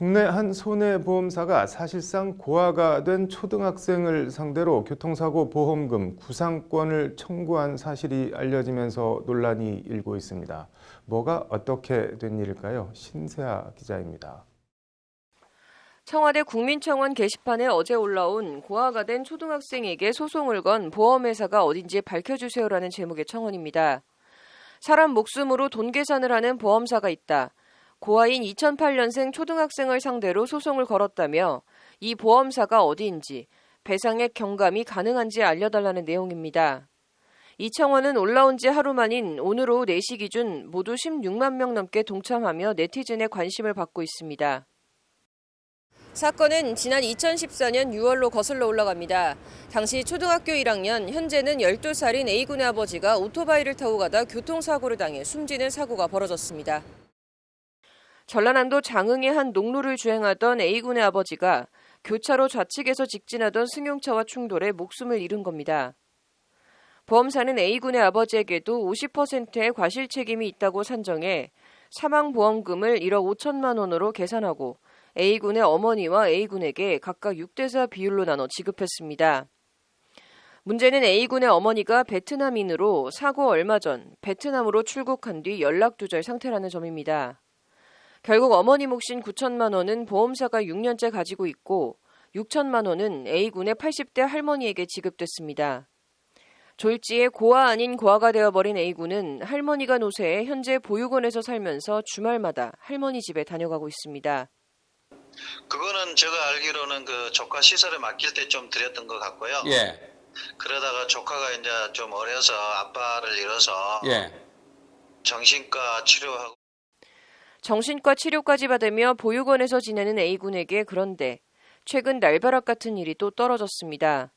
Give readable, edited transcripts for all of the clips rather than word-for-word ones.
국내 한 손해보험사가 사실상 고아가 된 초등학생을 상대로 교통사고 보험금 구상권을 청구한 사실이 알려지면서 논란이 일고 있습니다. 뭐가 어떻게 된 일일까요? 신세아 기자입니다. 청와대 국민청원 게시판에 어제 올라온 고아가 된 초등학생에게 소송을 건 보험회사가 어딘지 밝혀주세요라는 제목의 청원입니다. 사람 목숨으로 돈 계산을 하는 보험사가 있다. 고아인 2008년생 초등학생을 상대로 소송을 걸었다며 이 보험사가 어디인지 배상액 경감이 가능한지 알려달라는 내용입니다. 이 청원은 올라온 지 하루 만인 오늘 오후 4시 기준 모두 16만 명 넘게 동참하며 네티즌의 관심을 받고 있습니다. 사건은 지난 2014년 6월로 거슬러 올라갑니다. 당시 초등학교 1학년, 현재는 12살인 A군의 아버지가 오토바이를 타고 가다 교통사고를 당해 숨지는 사고가 벌어졌습니다. 전라남도 장흥의 한 농로를 주행하던 A군의 아버지가 교차로 좌측에서 직진하던 승용차와 충돌해 목숨을 잃은 겁니다. 보험사는 A군의 아버지에게도 50%의 과실 책임이 있다고 산정해 사망보험금을 1억 5천만 원으로 계산하고 A군의 어머니와 A군에게 각각 6대4 비율로 나눠 지급했습니다. 문제는 A군의 어머니가 베트남인으로 사고 얼마 전 베트남으로 출국한 뒤 연락두절 상태라는 점입니다. 결국 어머니 몫인 9천만 원은 보험사가 6년째 가지고 있고 6천만 원은 A군의 80대 할머니에게 지급됐습니다. 졸지에 고아 아닌 고아가 되어버린 A군은 할머니가 노쇠해 현재 보육원에서 살면서 주말마다 할머니 집에 다녀가고 있습니다. 그거는 제가 알기로는 그 조카 시설에 맡길 때 좀 드렸던 것 같고요. 예. 그러다가 조카가 이제 좀 어려서 아빠를 잃어서 예. 정신과 치료하고 정신과 치료까지 받으며 보육원에서 지내는 A군에게 그런데 최근 날벼락 같은 일이 또 떨어졌습니다.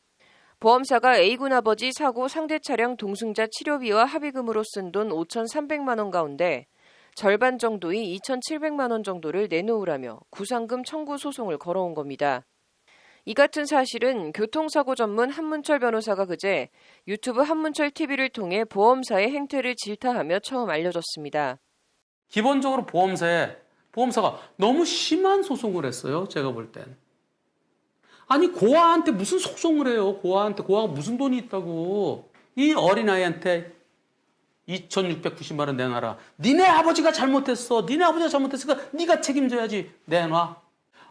보험사가 A군 아버지 사고 상대 차량 동승자 치료비와 합의금으로 쓴 돈 5,300만 원 가운데 절반 정도인 2,700만 원 정도를 내놓으라며 구상금 청구 소송을 걸어온 겁니다. 이 같은 사실은 교통사고 전문 한문철 변호사가 그제 유튜브 한문철 TV를 통해 보험사의 행태를 질타하며 처음 알려졌습니다. 기본적으로 보험사가 너무 심한 소송을 했어요. 제가 볼 땐. 아니 고아한테 무슨 소송을 해요. 고아가 무슨 돈이 있다고. 이 어린아이한테 2,690만 원 내놔라. 니네 아버지가 잘못했어. 니네 아버지가 잘못했으니까 네가 책임져야지. 내놔.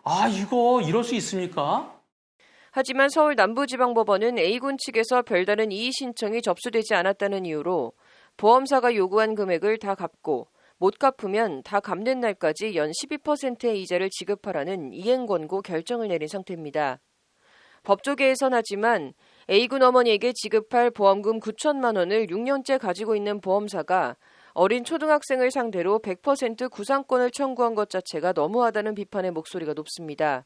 아 이거 이럴 수 있습니까? 하지만 서울 남부지방법원은 A군 측에서 별다른 이의 신청이 접수되지 않았다는 이유로 보험사가 요구한 금액을 다 갚고 못 갚으면 다 갚는 날까지 연 12%의 이자를 지급하라는 이행권고 결정을 내린 상태입니다. 법조계에선 하지만 A군 어머니에게 지급할 보험금 9천만 원을 6년째 가지고 있는 보험사가 어린 초등학생을 상대로 100% 구상권을 청구한 것 자체가 너무하다는 비판의 목소리가 높습니다.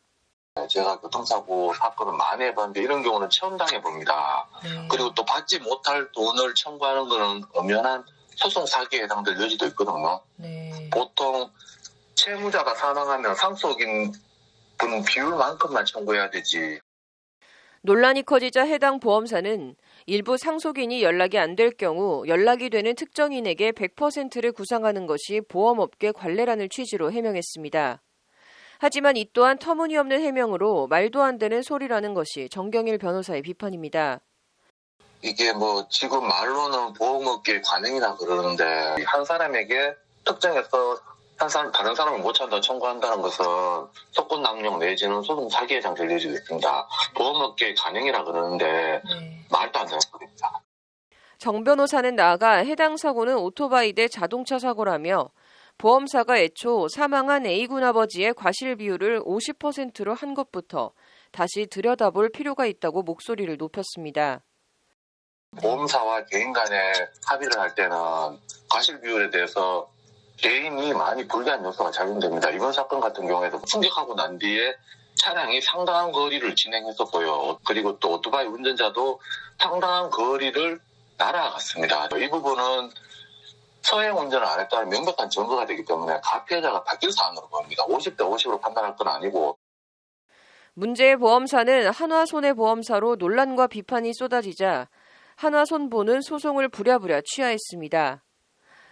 제가 교통사고 사건을 많이 해봤는데 이런 경우는 처음 당해봅니다. 그리고 또 받지 못할 돈을 청구하는 것은 엄연한 소송 사기에 해당될 여지도 있거든요. 보통 채무자가 사망하면 상속인 분 비율만큼만 청구해야 되지. 논란이 커지자 해당 보험사는 일부 상속인이 연락이 안 될 경우 연락이 되는 특정인에게 100%를 구상하는 것이 보험업계 관례라는 취지로 해명했습니다. 하지만 이 또한 터무니없는 해명으로 말도 안 되는 소리라는 것이 정경일 변호사의 비판입니다. 이게 지금 말로는 보험업계 관행이라 그러는데 한 사람에게 특정해서 다른 사람을 못 찾아 청구한다는 것은 속건 남용 내지는 소송 사기에 해당될 여지가 있습니다. 보험업계 관행이라 그러는데 말도 안 되는 소리입니다. 정 변호사는 나아가 해당 사고는 오토바이 대 자동차 사고라며 보험사가 애초 사망한 A군 아버지의 과실 비율을 50%로 한 것부터 다시 들여다볼 필요가 있다고 목소리를 높였습니다. 보험사와 개인 간에 합의를 할 때는 과실 비율에 대해서 개인이 많이 불리한 요소가 작용됩니다. 이번 사건 같은 경우에도 충격하고 난 뒤에 차량이 상당한 거리를 진행했었고요. 그리고 또 오토바이 운전자도 상당한 거리를 날아갔습니다. 이 부분은 서행 운전을 안 했다는 명백한 증거가 되기 때문에 가피해자가 바뀔 사안으로 봅니다. 50대 50으로 판단할 건 아니고. 문제의 보험사는 한화손해보험사로 논란과 비판이 쏟아지자 한화손보는 소송을 부랴부랴 취하했습니다.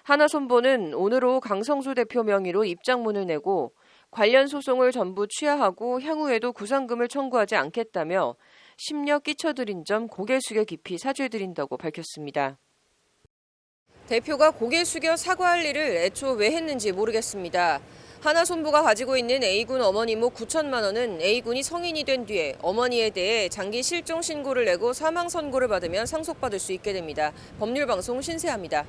한화손보는 오늘 오후 강성수 대표 명의로 입장문을 내고 관련 소송을 전부 취하하고 향후에도 구상금을 청구하지 않겠다며 심려 끼쳐드린 점 고개 숙여 깊이 사죄드린다고 밝혔습니다. 대표가 고개 숙여 사과할 일을 애초 왜 했는지 모르겠습니다. 하나손보가 가지고 있는 A군 어머니 목 9천만 원은 A군이 성인이 된 뒤에 어머니에 대해 장기 실종 신고를 내고 사망 선고를 받으면 상속받을 수 있게 됩니다. 법률방송 신세아입니다.